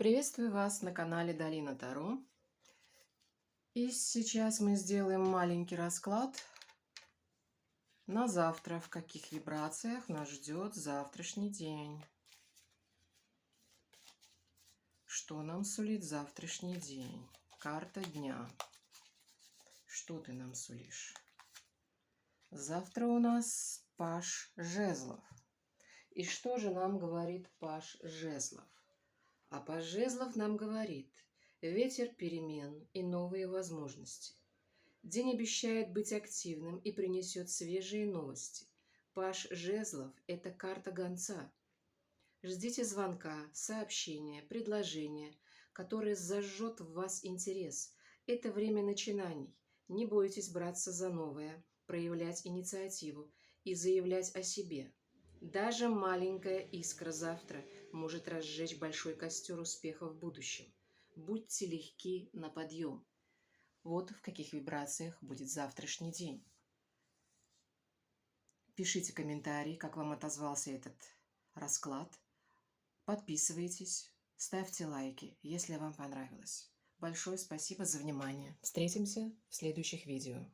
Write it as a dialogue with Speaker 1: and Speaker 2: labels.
Speaker 1: Приветствую вас на канале Долина Таро. И сейчас мы сделаем маленький расклад на завтра, в каких вибрациях нас ждет завтрашний день. Что нам сулит завтрашний день? Карта дня. Что ты нам сулишь? Завтра у нас паж жезлов. И что же нам говорит паж жезлов? А паж жезлов нам говорит: ветер перемен и новые возможности. День обещает быть активным и принесет свежие новости. Паж жезлов – это карта гонца. Ждите звонка, сообщения, предложения, которое зажжет в вас интерес. Это время начинаний. Не бойтесь браться за новое, проявлять инициативу и заявлять о себе. Даже маленькая искра завтра может разжечь большой костер успеха в будущем. Будьте легки на подъем. Вот в каких вибрациях будет завтрашний день. Пишите комментарии, как вам отозвался этот расклад. Подписывайтесь, ставьте лайки, если вам понравилось. Большое спасибо за внимание. Встретимся в следующих видео.